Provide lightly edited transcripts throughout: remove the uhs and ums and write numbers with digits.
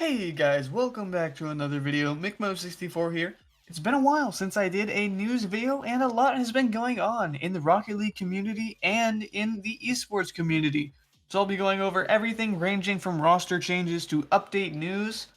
Hey guys, welcome back to another video. McMo64 here. It's been a while since I did a news video, and a lot has been going on in the Rocket League community and in the esports community. So I'll be going over everything ranging from roster changes to update news.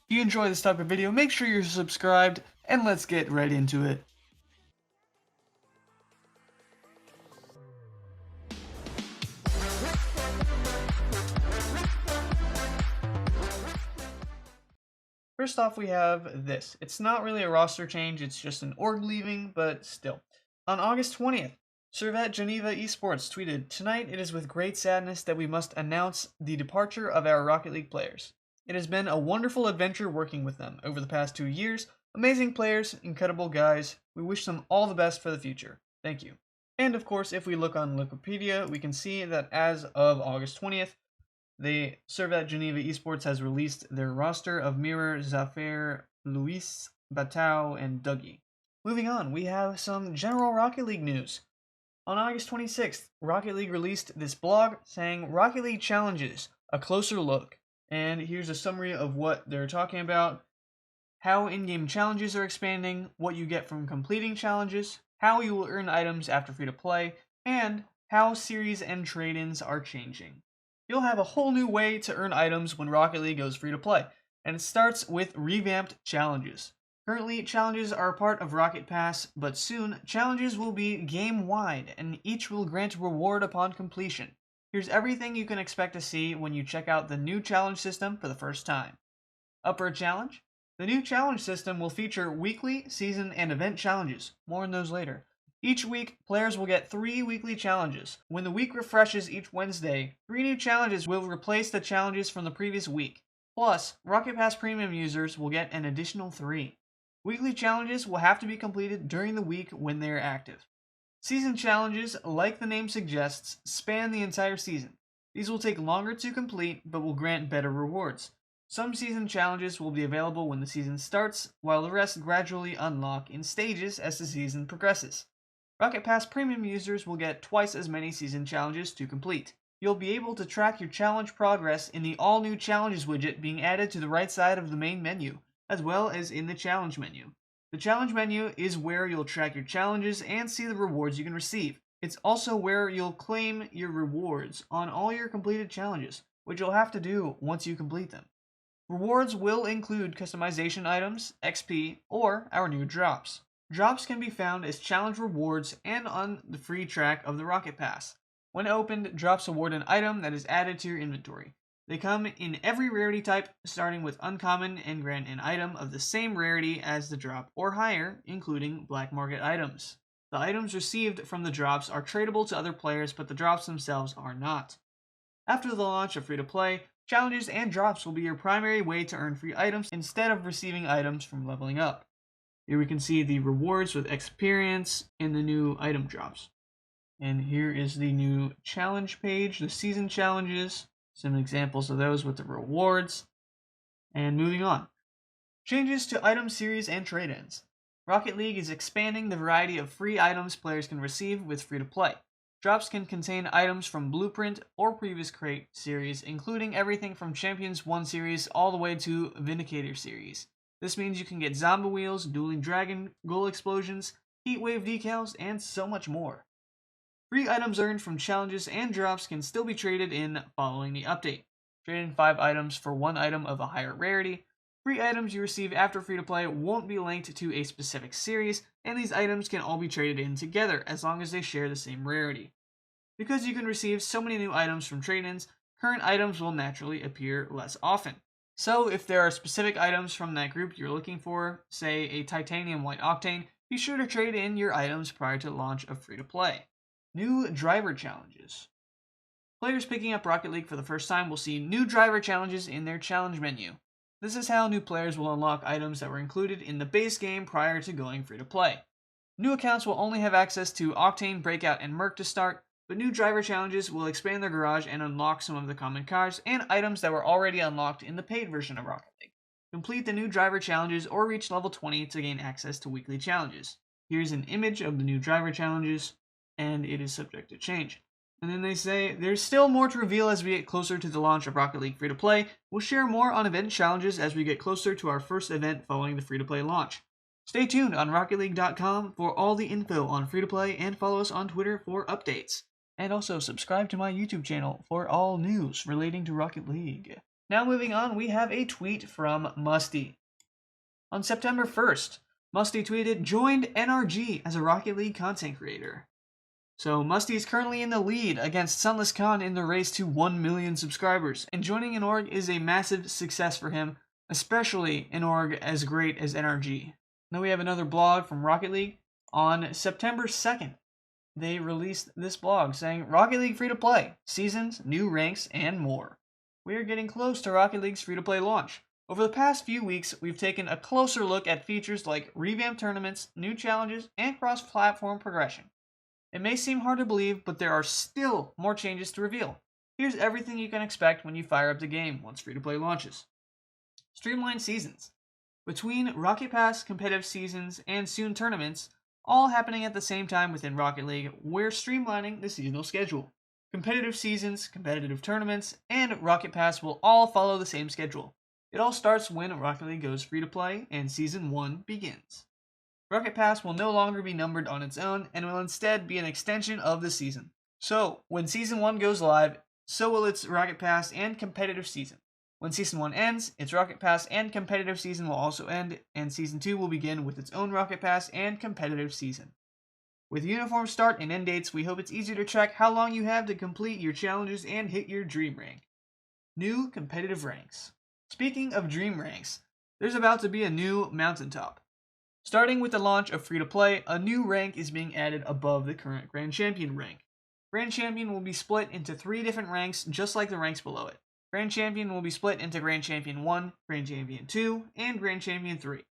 If you enjoy this type of video, make sure you're subscribed, and let's get right into it. First off, we have this. It's not really a roster change, it's just an org leaving, but still. On August 20th, Servette Geneva Esports tweeted, "Tonight it is with great sadness that we must announce the departure of our Rocket League players. It has been a wonderful adventure working with them over the past 2 years. Amazing players, incredible guys. We wish them all the best for the future. Thank you." And of course, if we look on Wikipedia, we can see that as of August 20th, the Servette Geneva Esports has released their roster of Mirror, Zafer, Luis, Batau, and Dougie. Moving on, we have some general Rocket League news. On August 26th, Rocket League released this blog saying Rocket League Challenges, a closer look. And here's a summary of what they're talking about: how in-game challenges are expanding, what you get from completing challenges, how you will earn items after free-to-play, and how series and trade-ins are changing. You'll have a whole new way to earn items when Rocket League goes free to play, and it starts with revamped challenges. Currently, challenges are a part of Rocket Pass, but soon, challenges will be game-wide, and each will grant a reward upon completion. Here's everything you can expect to see when you check out the new challenge system for the first time. Up for a challenge? The new challenge system will feature weekly, season, and event challenges. More on those later. Each week, players will get 3 weekly challenges. When the week refreshes each Wednesday, 3 new challenges will replace the challenges from the previous week. Plus, Rocket Pass Premium users will get an additional 3. Weekly challenges will have to be completed during the week when they are active. Season challenges, like the name suggests, span the entire season. These will take longer to complete, but will grant better rewards. Some season challenges will be available when the season starts, while the rest gradually unlock in stages as the season progresses. Rocket Pass Premium users will get twice as many season challenges to complete. You'll be able to track your challenge progress in the all-new Challenges widget being added to the right side of the main menu, as well as in the Challenge menu. The Challenge menu is where you'll track your challenges and see the rewards you can receive. It's also where you'll claim your rewards on all your completed challenges, which you'll have to do once you complete them. Rewards will include customization items, XP, or our new drops. Drops can be found as challenge rewards and on the free track of the Rocket Pass. When opened, drops award an item that is added to your inventory. They come in every rarity type, starting with uncommon, and grant an item of the same rarity as the drop or higher, including black market items. The items received from the drops are tradable to other players, but the drops themselves are not. After the launch of free-to-play, challenges and drops will be your primary way to earn free items instead of receiving items from leveling up. Here we can see the rewards with experience and the new item drops. And here is the new challenge page, the season challenges, some examples of those with the rewards. And moving on. Changes to item series and trade-ins. Rocket League is expanding the variety of free items players can receive with free-to-play. Drops can contain items from Blueprint or previous crate series, including everything from Champions 1 series all the way to Vindicator series. This means you can get zombie wheels, dueling dragon, goal explosions, heatwave decals, and so much more. Free items earned from challenges and drops can still be traded in following the update. Trade in 5 items for 1 item of a higher rarity. Free items you receive after free-to-play won't be linked to a specific series, and these items can all be traded in together as long as they share the same rarity. Because you can receive so many new items from trade-ins, current items will naturally appear less often. So if there are specific items from that group you're looking for, say a titanium white octane, be sure to trade in your items prior to the launch of free-to-play. New driver challenges. Players picking up Rocket League for the first time will see new driver challenges in their challenge menu. This is how new players will unlock items that were included in the base game prior to going free-to-play. New accounts will only have access to Octane, Breakout, and Merc to start, but new driver challenges will expand their garage and unlock some of the common cars and items that were already unlocked in the paid version of Rocket League. Complete the new driver challenges or reach level 20 to gain access to weekly challenges. Here's an image of the new driver challenges, and it is subject to change. And then they say, there's still more to reveal as we get closer to the launch of Rocket League Free-to-Play. We'll share more on event challenges as we get closer to our first event following the free-to-play launch. Stay tuned on RocketLeague.com for all the info on free-to-play and follow us on Twitter for updates. And also subscribe to my YouTube channel for all news relating to Rocket League. Now moving on, we have a tweet from Musty. On September 1st, Musty tweeted, joined NRG as a Rocket League content creator. So Musty is currently in the lead against Sunless Khan in the race to 1 million subscribers, and joining an org is a massive success for him, especially an org as great as NRG. Now we have another blog from Rocket League. On September 2nd, they released this blog saying, Rocket League free-to-play, seasons, new ranks, and more. We are getting close to Rocket League's free-to-play launch. Over the past few weeks, we've taken a closer look at features like revamped tournaments, new challenges, and cross-platform progression. It may seem hard to believe, but there are still more changes to reveal. Here's everything you can expect when you fire up the game once free-to-play launches. Streamlined seasons. Between Rocket Pass, competitive seasons, and soon tournaments, all happening at the same time within Rocket League, we're streamlining the seasonal schedule. Competitive seasons, competitive tournaments, and Rocket Pass will all follow the same schedule. It all starts when Rocket League goes free-to-play and Season 1 begins. Rocket Pass will no longer be numbered on its own and will instead be an extension of the season. So, when Season 1 goes live, so will its Rocket Pass and competitive season. When Season 1 ends, its Rocket Pass and competitive season will also end, and Season 2 will begin with its own Rocket Pass and competitive season. With uniform start and end dates, we hope it's easier to track how long you have to complete your challenges and hit your dream rank. New competitive ranks. Speaking of dream ranks, there's about to be a new mountaintop. Starting with the launch of Free-to-Play, a new rank is being added above the current Grand Champion rank. Grand Champion will be split into 3 different ranks just like the ranks below it. Grand Champion will be split into Grand Champion 1, Grand Champion 2, and Grand Champion 3.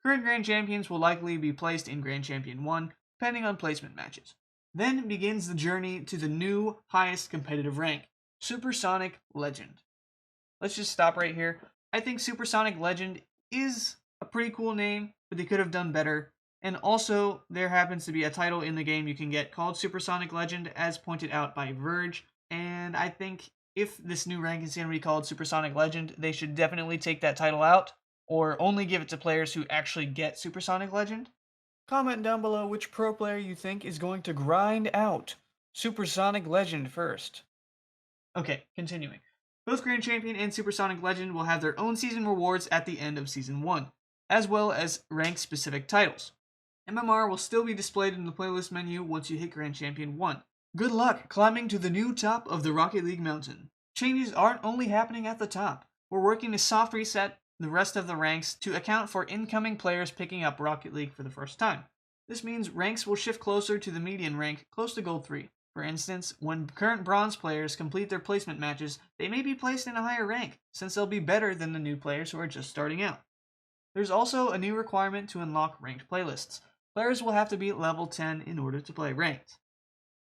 Current Grand Champions will likely be placed in Grand Champion 1, depending on placement matches. Then begins the journey to the new highest competitive rank, Supersonic Legend. Let's just stop right here. I think Supersonic Legend is a pretty cool name, but they could have done better. And also, there happens to be a title in the game you can get called Supersonic Legend, as pointed out by Verge. And I think if this new rank is going to be called Supersonic Legend, they should definitely take that title out, or only give it to players who actually get Supersonic Legend. Comment down below which pro player you think is going to grind out Supersonic Legend first. Okay, continuing. Both Grand Champion and Supersonic Legend will have their own season rewards at the end of Season 1, as well as rank-specific titles. MMR will still be displayed in the playlist menu once you hit Grand Champion 1. Good luck climbing to the new top of the Rocket League mountain. Changes aren't only happening at the top. We're working to soft reset the rest of the ranks to account for incoming players picking up Rocket League for the first time. This means ranks will shift closer to the median rank, close to Gold 3. For instance, when current bronze players complete their placement matches, they may be placed in a higher rank, since they'll be better than the new players who are just starting out. There's also a new requirement to unlock ranked playlists. Players will have to be level 10 in order to play ranked.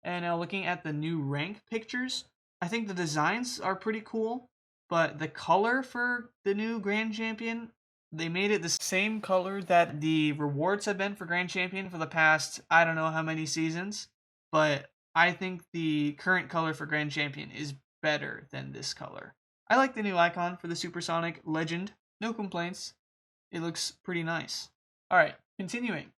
And now looking at the new rank pictures, I think the designs are pretty cool, but the color for the new Grand Champion, they made it the same color that the rewards have been for Grand Champion for the past, I don't know how many seasons, but I think the current color for Grand Champion is better than this color. I like the new icon for the Supersonic Legend. No complaints. It looks pretty nice. Alright, continuing.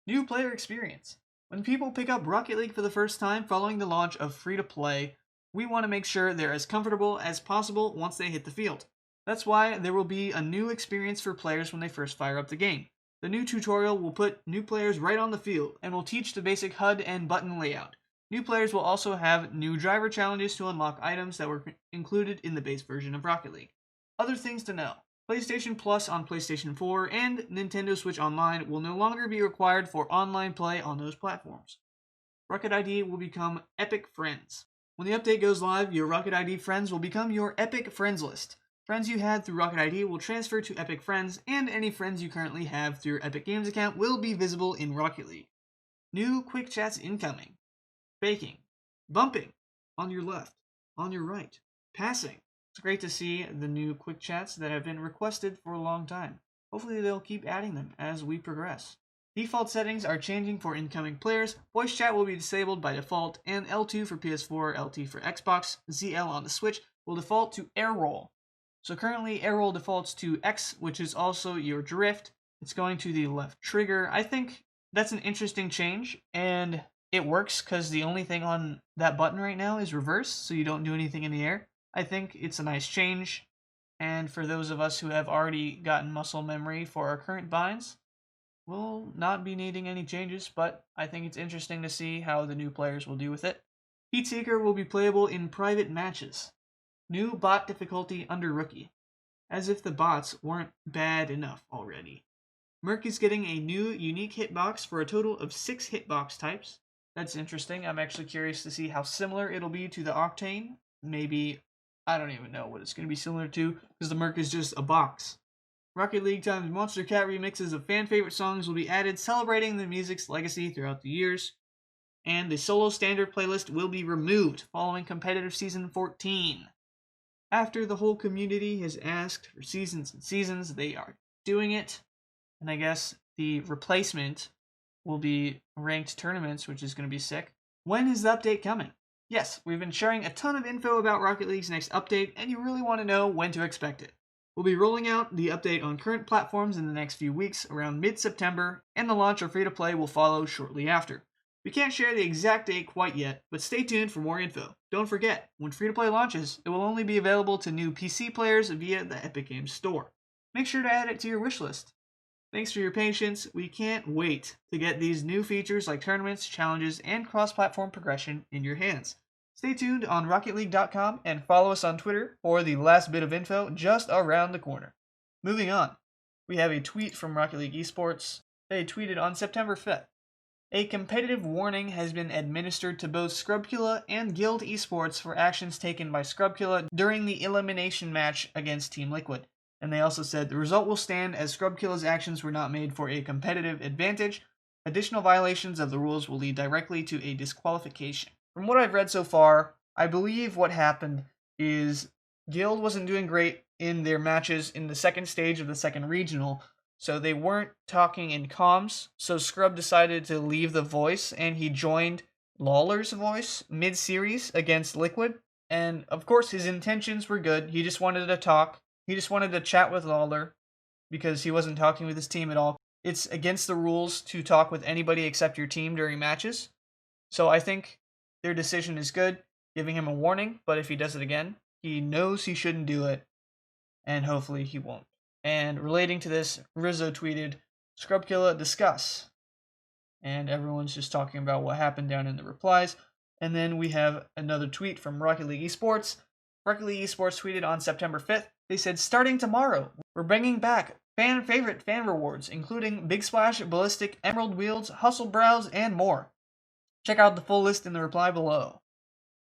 New player experience. When people pick up Rocket League for the first time following the launch of Free-to-Play, we want to make sure they're as comfortable as possible once they hit the field. That's why there will be a new experience for players when they first fire up the game. The new tutorial will put new players right on the field and will teach the basic HUD and button layout. New players will also have new driver challenges to unlock items that were included in the base version of Rocket League. Other things to know. PlayStation Plus on PlayStation 4 and Nintendo Switch Online will no longer be required for online play on those platforms. Rocket ID will become Epic Friends. When the update goes live, your Rocket ID friends will become your Epic Friends list. Friends you had through Rocket ID will transfer to Epic Friends, and any friends you currently have through your Epic Games account will be visible in Rocket League. New quick chats incoming. Faking. Bumping. On your left. On your right. Passing. It's great to see the new quick chats that have been requested for a long time. Hopefully they'll keep adding them as we progress. Default settings are changing for incoming players. Voice chat will be disabled by default, and L2 for PS4, LT for Xbox, ZL on the Switch will default to air roll. So currently air roll defaults to X, which is also your drift. It's going to the left trigger. I think that's an interesting change, and it works because the only thing on that button right now is reverse, so you don't do anything in the air. I think it's a nice change, and for those of us who have already gotten muscle memory for our current binds, we'll not be needing any changes, but I think it's interesting to see how the new players will do with it. Heatseeker will be playable in private matches. New bot difficulty under rookie. As if the bots weren't bad enough already. Merc is getting a new unique hitbox for a total of 6 hitbox types. That's interesting. I'm actually curious to see how similar it'll be to the Octane. Maybe, I don't even know what it's going to be similar to, because the Merc is just a box. Rocket League times Monster Cat remixes of fan favorite songs will be added, celebrating the music's legacy throughout the years. And the solo standard playlist will be removed following competitive season 14. After the whole community has asked for seasons and seasons, they are doing it. And I guess the replacement will be ranked tournaments, which is going to be sick. When is the update coming? Yes, we've been sharing a ton of info about Rocket League's next update, and you really want to know when to expect it. We'll be rolling out the update on current platforms in the next few weeks, around mid-September, and the launch of free-to-play will follow shortly after. We can't share the exact date quite yet, but stay tuned for more info. Don't forget, when free-to-play launches, it will only be available to new PC players via the Epic Games Store. Make sure to add it to your wishlist. Thanks for your patience. We can't wait to get these new features like tournaments, challenges, and cross-platform progression in your hands. Stay tuned on RocketLeague.com and follow us on Twitter for the last bit of info just around the corner. Moving on, we have a tweet from Rocket League Esports. They tweeted on September 5th. A competitive warning has been administered to both Scrubcula and Guild Esports for actions taken by Scrubcula during the elimination match against Team Liquid. And they also said the result will stand as Scrubcula's actions were not made for a competitive advantage. Additional violations of the rules will lead directly to a disqualification. From what I've read so far, I believe what happened is Guild wasn't doing great in their matches in the second stage of the second regional, so they weren't talking in comms, so Scrub decided to leave the voice, and he joined Lawler's voice mid-series against Liquid, and of course his intentions were good. He just wanted to talk. He just wanted to chat with Lawler, because he wasn't talking with his team at all. It's against the rules to talk with anybody except your team during matches, so I think their decision is good, giving him a warning, but if he does it again, he knows he shouldn't do it, and hopefully he won't. And relating to this, Rizzo tweeted, Scrubkilla discuss. And everyone's just talking about what happened down in the replies. And then we have another tweet from Rocket League Esports. Rocket League Esports tweeted on September 5th. They said, starting tomorrow, we're bringing back fan-favorite fan rewards, including Big Splash, Ballistic, Emerald Wheels, Hustle Browse, and more. Check out the full list in the reply below.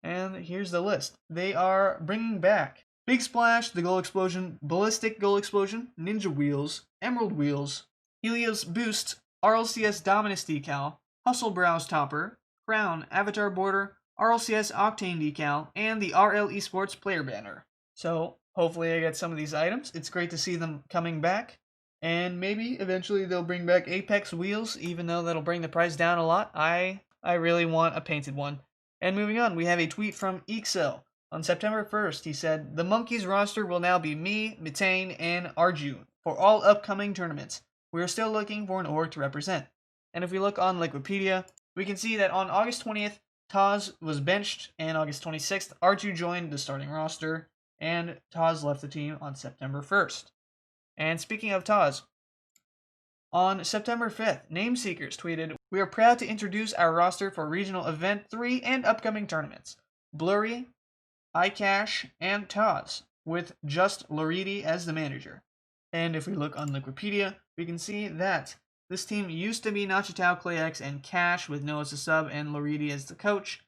And here's the list. They are bringing back Big Splash, the Goal Explosion, Ballistic Goal Explosion, Ninja Wheels, Emerald Wheels, Helios Boost, RLCS Dominus Decal, Hustle Browse Topper, Crown Avatar Border, RLCS Octane Decal, and the RLEsports player banner. So, hopefully I get some of these items. It's great to see them coming back. And maybe eventually they'll bring back Apex Wheels, even though that'll bring the price down a lot. I really want a painted one. And moving on, we have a tweet from Ixo. On September 1st, he said, the Monkeys roster will now be me, Mitane, and Arjun for all upcoming tournaments. We are still looking for an org to represent. And if we look on Liquipedia, we can see that on August 20th, Taz was benched, and August 26th, Arjun joined the starting roster, and Taz left the team on September 1st. And speaking of Taz, on September 5th, Nameseekers tweeted, we are proud to introduce our roster for Regional Event 3 and upcoming tournaments. Blurry, iCash, and Taz, with just Loridi as the manager. And if we look on Liquipedia, we can see that this team used to be Nachitao, ClayX, and Cash, with Noah as the sub and Loridi as the coach.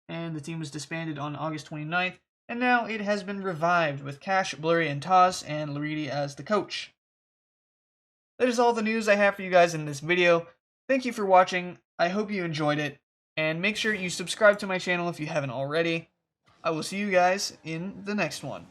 And the team was disbanded on August 29th, and now it has been revived with Cash, Blurry, and Taz, and Loridi as the coach. That is all the news I have for you guys in this video. Thank you for watching. I hope you enjoyed it, and make sure you subscribe to my channel if you haven't already. I will see you guys in the next one.